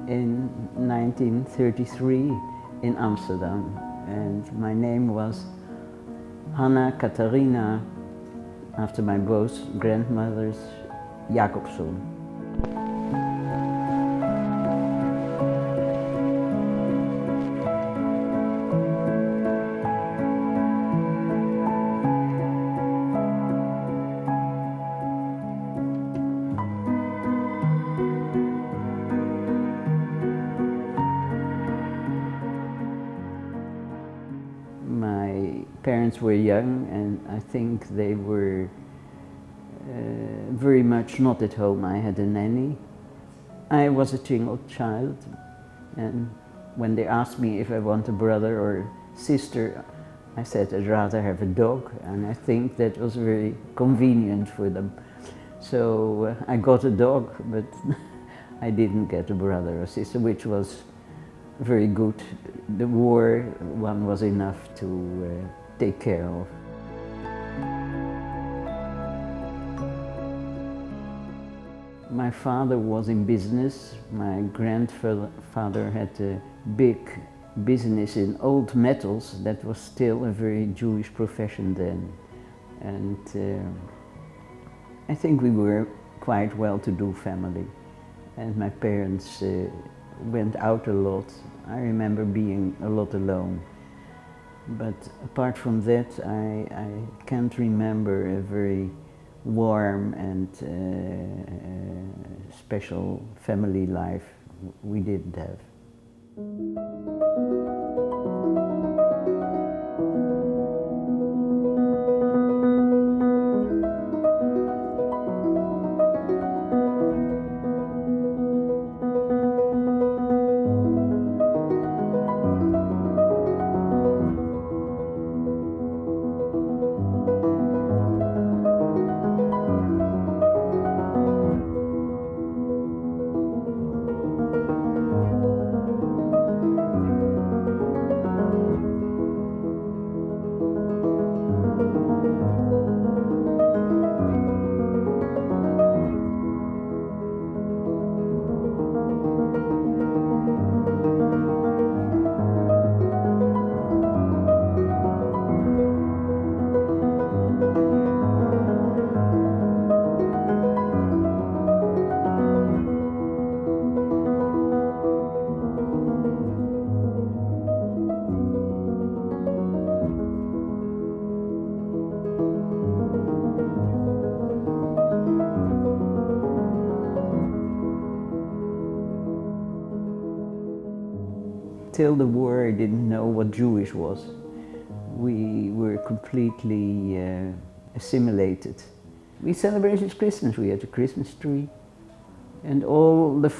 in 1933 in Amsterdam, and my name was Hanna Katharina, after my both grandmothers, Jacobson. My parents were young, and I think they were very much not at home. I had a nanny. I was a single child, and when they asked me if I want a brother or sister, I said I'd rather have a dog, and I think that was very convenient for them. So I got a dog, but I didn't get a brother or sister, which was very good. The war one was enough to take care of. My father was in business. My grandfather had a big business in old metals. That was still a very Jewish profession then. And I think we were quite well-to-do family. And my parents went out a lot. I remember being a lot alone. But apart from that, I can't remember a very warm and special family life we didn't have. Till the war, I didn't know what Jewish was. We were completely assimilated. We celebrated Christmas. We had a Christmas tree. And all the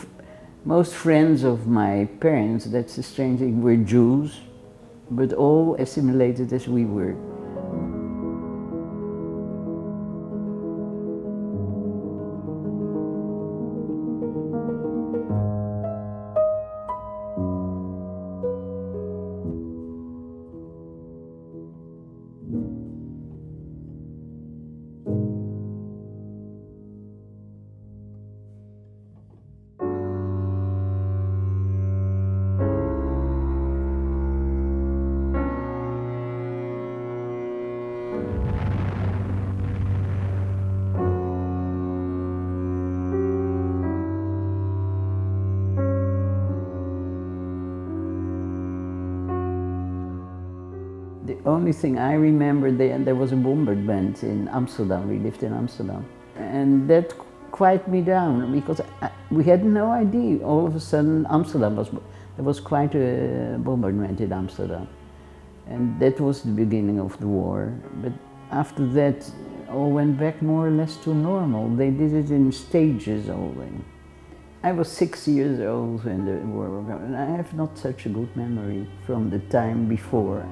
most friends of my parents, that's the strange thing, were Jews, but all assimilated as we were. The only thing I remember, there was a bombardment in Amsterdam. We lived in Amsterdam. And that quieted me down because we had no idea. All of a sudden, there was quite a bombardment in Amsterdam. And that was the beginning of the war. But after that, all went back more or less to normal. They did it in stages only. I was 6 years old when the war was going, and I have not such a good memory from the time before.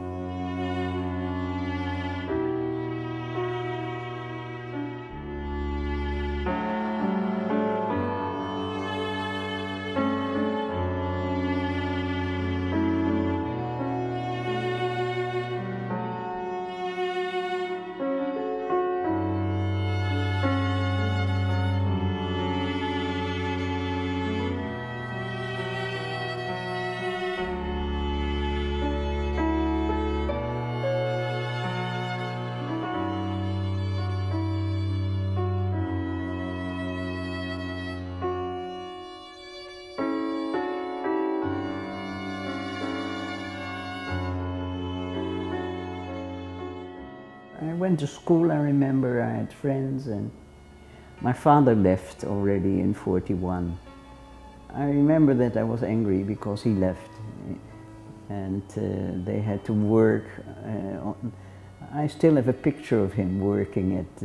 went to school, I remember, I had friends, and my father left already in 41. I remember that I was angry because he left, and they had to work. I still have a picture of him working at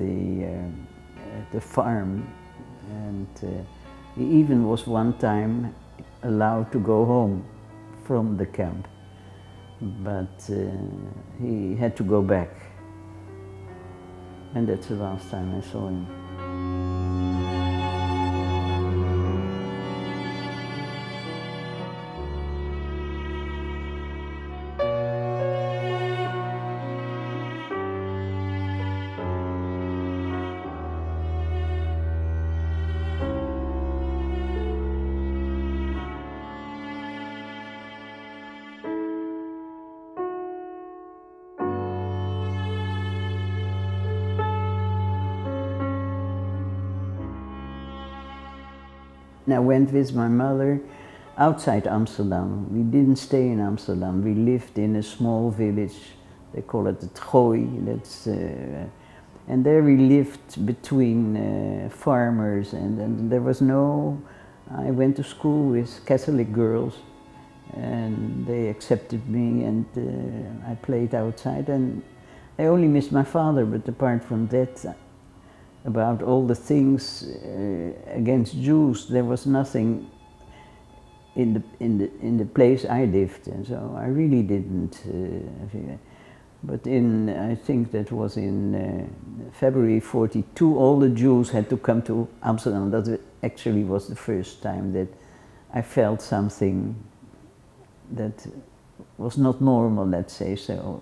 the farm, and he even was one time allowed to go home from the camp, but he had to go back, and that's the last time I saw him. I went with my mother outside Amsterdam. We didn't stay in Amsterdam. We lived in a small village. They call it the Trooi. And there we lived between farmers, and there was no. I went to school with Catholic girls, and they accepted me, and I played outside. And I only missed my father, but apart from that, about all the things against Jews, there was nothing in the place I lived, and so I really didn't. But I think that was in February '42, all the Jews had to come to Amsterdam. That actually was the first time that I felt something that was not normal, let's say so.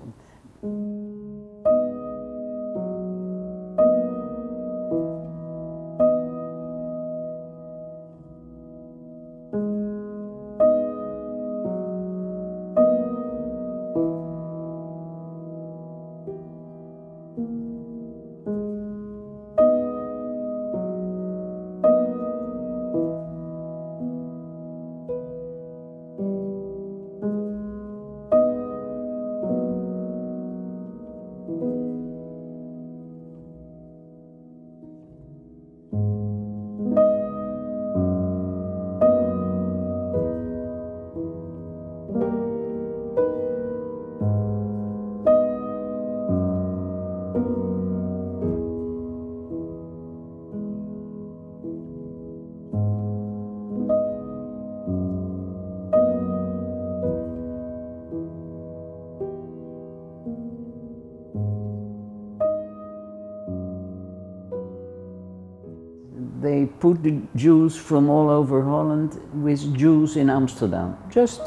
They put the Jews from all over Holland with Jews in Amsterdam, just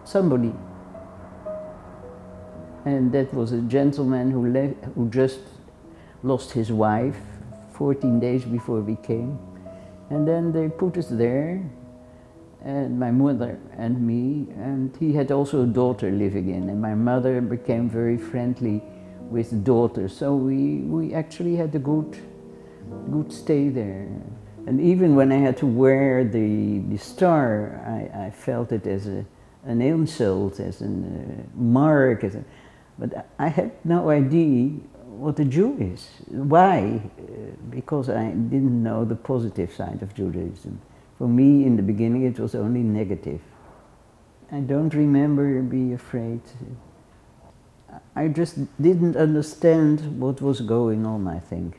somebody. And that was a gentleman who just lost his wife 14 days before we came. And then they put us there, and my mother and me, and he had also a daughter living in, and my mother became very friendly with the daughter. So we actually had a good stay there. And even when I had to wear the star, I felt it as an insult, as a mark. But I had no idea what a Jew is. Why? Because I didn't know the positive side of Judaism. For me, in the beginning, it was only negative. I don't remember being afraid. I just didn't understand what was going on, I think.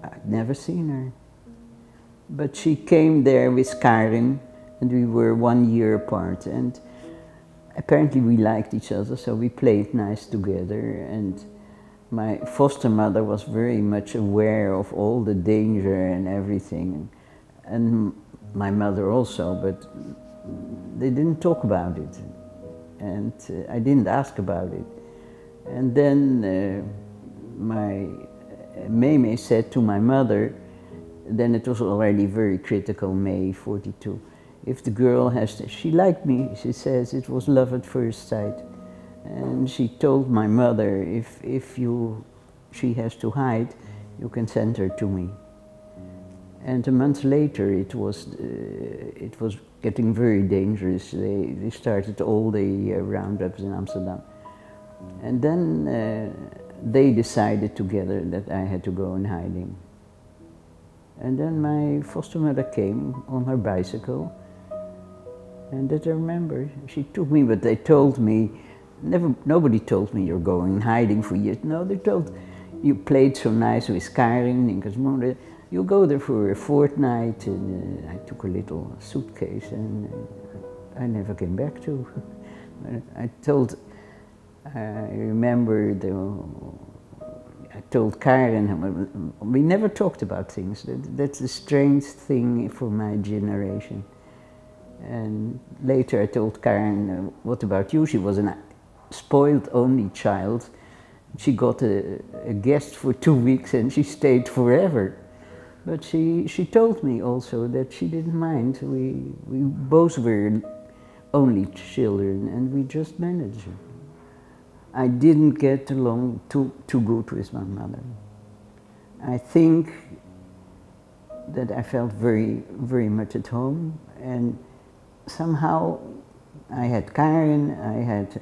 I'd never seen her. But she came there with Karin, and we were 1 year apart. And apparently we liked each other, so we played nice together. And my foster mother was very much aware of all the danger and everything. And my mother also, but they didn't talk about it. And I didn't ask about it. And then my Meme said to my mother, then it was already very critical, May '42. If the girl she liked me, she says, it was love at first sight. And she told my mother, if you she has to hide, you can send her to me. And a month later, it was getting very dangerous. They started all the roundups in Amsterdam. And then they decided together that I had to go in hiding. And then my foster mother came on her bicycle, and that I remember, she took me, but they told me, nobody told me you're going in hiding for years. No, they told, you played so nice with Karin in Kasmone, you go there for a fortnight. And I took a little suitcase and I never came back to. I remember I told Karin, we never talked about things. That's a strange thing for my generation. And later I told Karin, what about you? She was a spoiled only child. She got a guest for 2 weeks and she stayed forever. But she told me also that she didn't mind. We both were only children and we just managed. I didn't get along too good with my mother. I think that I felt very, very much at home, and somehow I had Karin, I had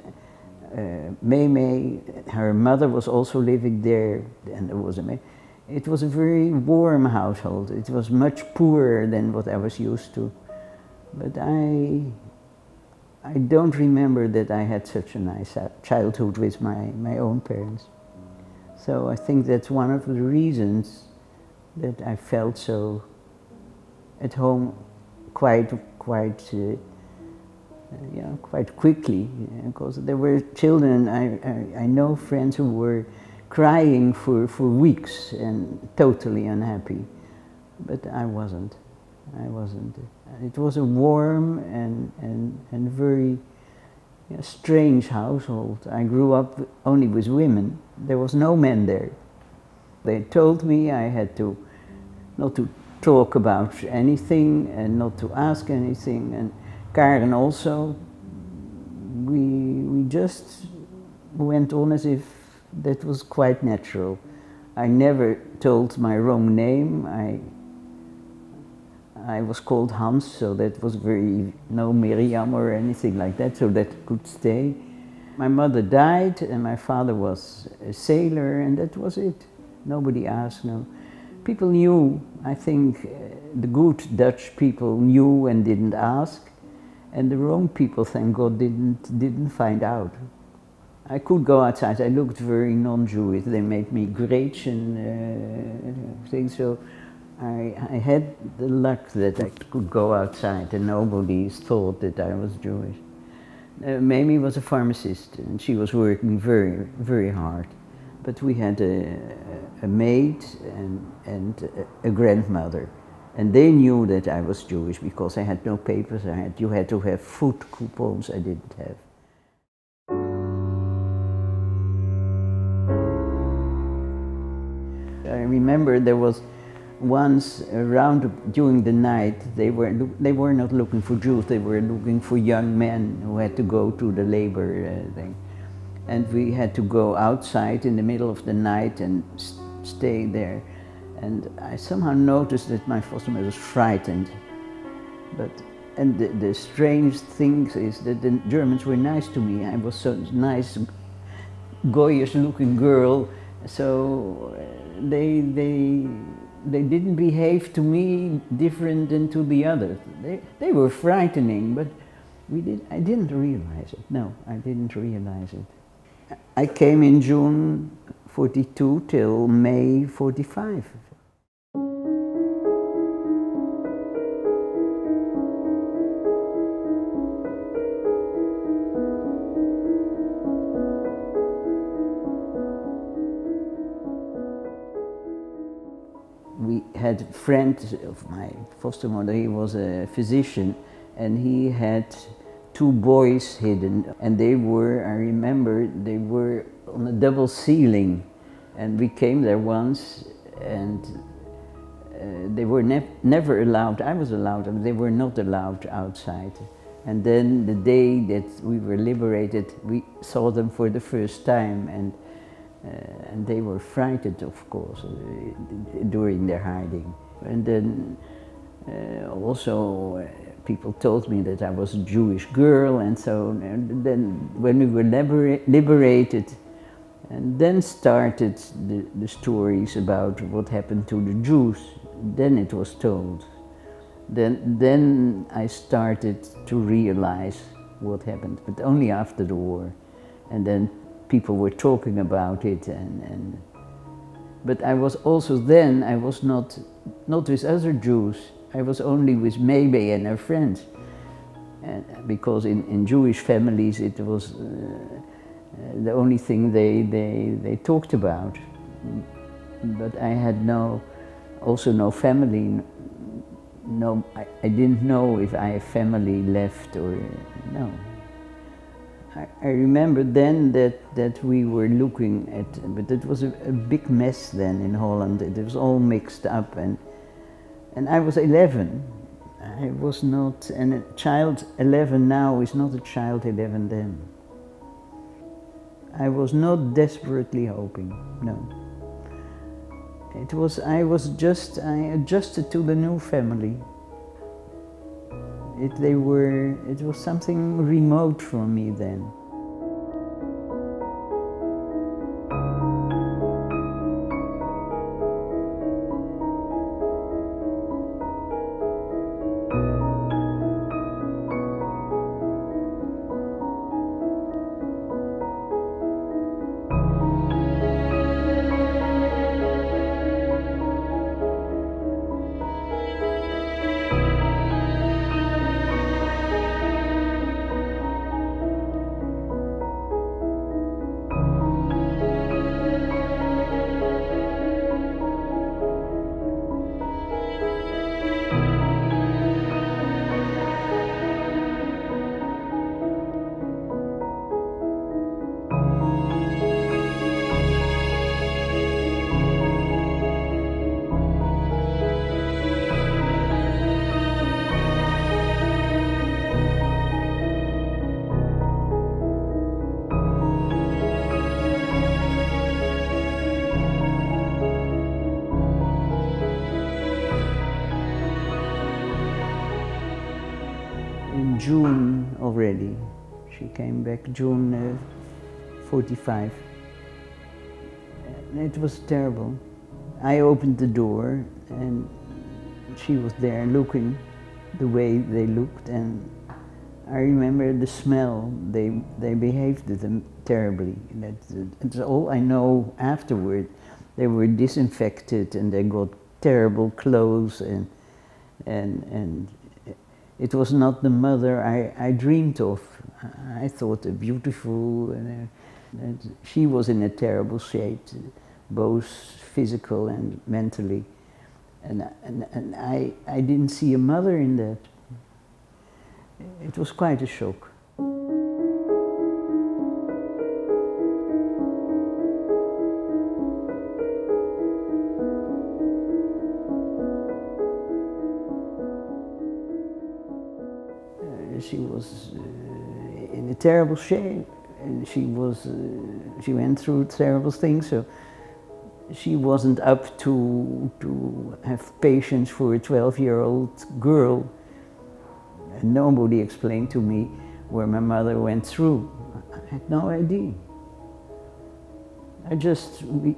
Mei, her mother was also living there, and there was it was a very warm household. It was much poorer than what I was used to. But I don't remember that I had such a nice childhood with my own parents. So I think that's one of the reasons that I felt so at home quite quickly, because there were children, I know friends who were crying for weeks and totally unhappy, but I wasn't. It was a warm and very strange household. I grew up only with women. There was no men there. They told me I had to not to talk about anything and not to ask anything. And Karen also, we just went on as if that was quite natural. I never told my wrong name. I was called Hans, so that was no Miriam or anything like that, so that could stay. My mother died and my father was a sailor, and that was it. Nobody asked, no. People knew, I think the good Dutch people knew and didn't ask, and the wrong people, thank God, didn't find out. I could go outside. I looked very non-Jewish. They made me grapes and things, so I had the luck that I could go outside and nobody thought that I was Jewish. Mamie was a pharmacist and she was working very, very hard. But we had a maid and a grandmother. And they knew that I was Jewish because I had no papers. You had to have food coupons I didn't have. I remember there was once around during the night, they were not looking for Jews, they were looking for young men who had to go to the labor thing. And we had to go outside in the middle of the night and stay there. And I somehow noticed that my foster mother was frightened. And the strange thing is that the Germans were nice to me. I was so nice, goyish looking girl, so they didn't behave to me different than to the others. They were frightening, but I didn't realize it. No, I didn't realize it. I came in June 42 till May 45. We had a friend of my foster mother, he was a physician, and he had 2 boys hidden, and I remember, they were on a double ceiling, and we came there once, and they were never allowed. I was allowed, and they were not allowed outside. And then the day that we were liberated, we saw them for the first time, and And they were frightened, of course, during their hiding. And then also people told me that I was a Jewish girl, and so and then when we were liberated, and then started the stories about what happened to the Jews, then it was told. Then I started to realize what happened, but only after the war. And then people were talking about it, but I was also then, I was not with other Jews, I was only with Maybe and her friends. And because in Jewish families it was the only thing they talked about. But I had also no family. I didn't know if I have family left or no. I remember then that we were looking at, but it was a big mess then in Holland. It was all mixed up, and I was 11. I was not, and a child 11 now is not a child 11 then. I was not desperately hoping, no. I adjusted to the new family. It was something remote for me then. In June already. She came back June 45. And it was terrible. I opened the door and she was there looking the way they looked, and I remember the smell. They behaved with them terribly. That's all I know afterward. They were disinfected and they got terrible clothes, and it was not the mother I dreamed of. I thought a beautiful, and she was in a terrible shape, both physical and mentally. And I didn't see a mother in that. It was quite a shock. She was in a terrible shape, and she went through terrible things, so she wasn't up to have patience for a 12-year-old girl. And nobody explained to me where my mother went through. I had no idea.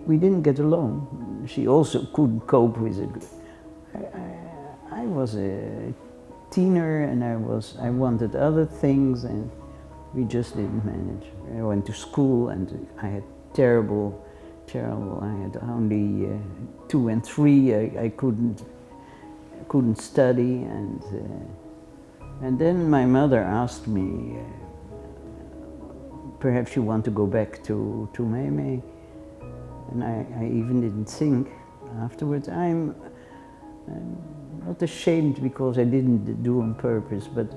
We didn't get along. She also couldn't cope with it. I was a teenager, and I wanted other things, and we just didn't manage. I went to school and I had terrible. I had only 2 and 3. I couldn't study, and then my mother asked me, perhaps you want to go back to Mei, and I even didn't think afterwards. I'm not ashamed because I didn't do on purpose, but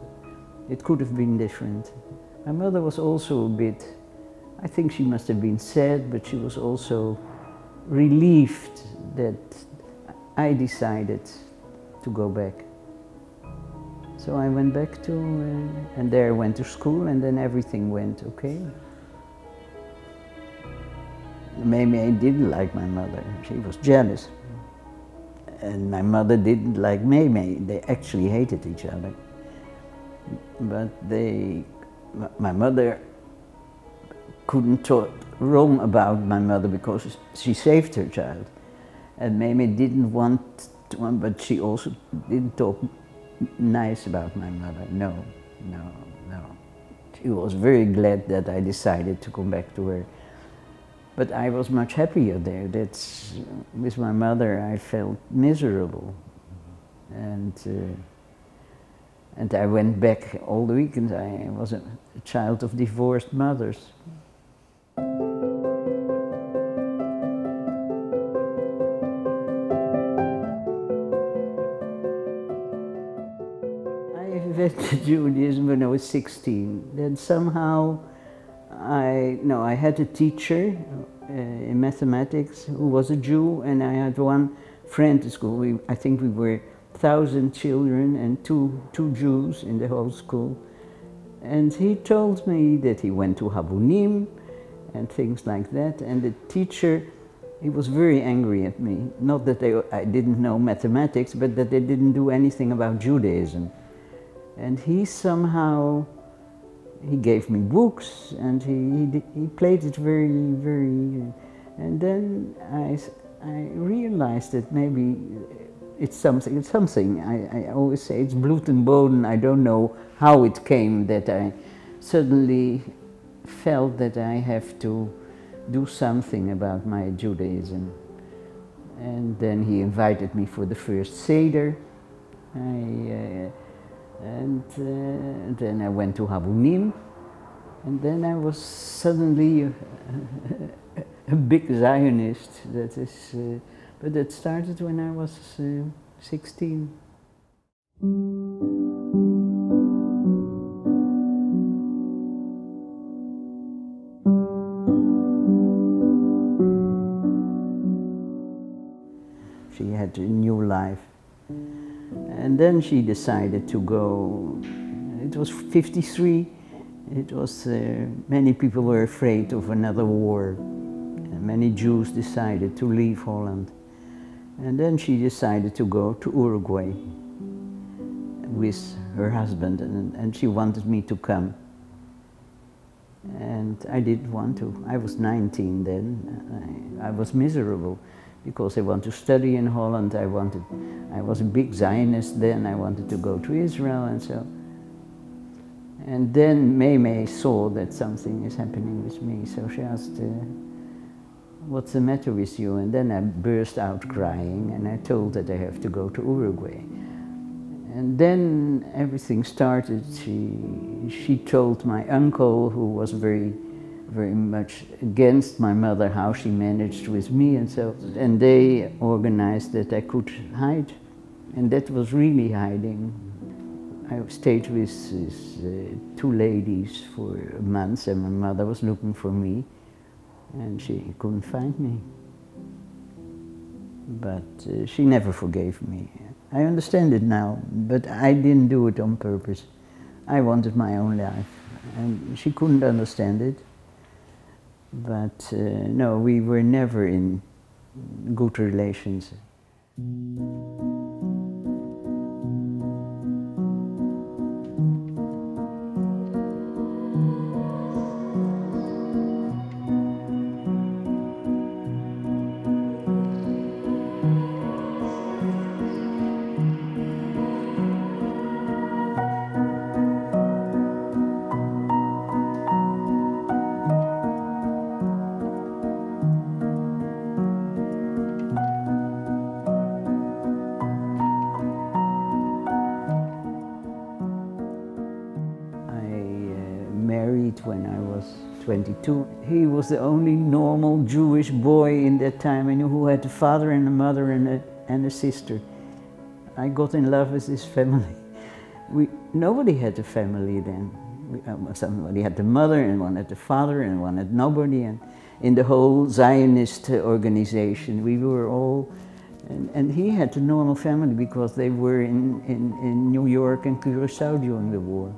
it could have been different. My mother was also a bit, I think she must have been sad, but she was also relieved that I decided to go back. So I went back to, and there I went to school, and then everything went okay. Meme didn't like my mother. She was jealous. And my mother didn't like Meme. They actually hated each other. But my mother couldn't talk wrong about my mother because she saved her child. And Meme didn't want to, but she also didn't talk nice about my mother. No, no, no. She was very glad that I decided to come back to her. But I was much happier there. With my mother I felt miserable. And I went back all the weekends. I was a child of divorced mothers. I went to Judaism when I was 16. Then somehow I had a teacher in mathematics who was a Jew, and I had one friend at school. I think we were 1,000 children and two Jews in the whole school. And he told me that he went to Habunim and things like that. And the teacher, he was very angry at me. Not that I didn't know mathematics, but that they didn't do anything about Judaism. And he somehow, he gave me books, and he played it very, very. And then I realized that maybe it's something. It's something. I always say it's Blut and Boden. I don't know how it came that I suddenly felt that I have to do something about my Judaism. And then he invited me for the first Seder. And then I went to Habunim, and then I was suddenly a big Zionist. That is, but that started when I was 16. She had a new life. And then she decided to go. It was 53. It was, many people were afraid of another war. And many Jews decided to leave Holland. And then she decided to go to Uruguay with her husband, and she wanted me to come. And I didn't want to. I was 19 then. I was miserable, because I wanted to study in Holland. I was a big Zionist then. I wanted to go to Israel and so. And then Meme saw that something is happening with me, so she asked, what's the matter with you? And then I burst out crying, and I told that I have to go to Uruguay. And then everything started. She told my uncle, who was very much against my mother, how she managed with me and so. And they organized that I could hide. And that was really hiding. I stayed with two ladies for a month, and my mother was looking for me, and she couldn't find me. But she never forgave me. I understand it now, but I didn't do it on purpose. I wanted my own life, and she couldn't understand it. But no, we were never in good relations. When I was 22. He was the only normal Jewish boy in that time I knew, who had a father and a mother and a sister. I got in love with his family. Nobody had a family then. Somebody had the mother, and one had the father, and one had nobody. And in the whole Zionist organization, we were all, and he had a normal family because they were in New York and Curaçao during the war.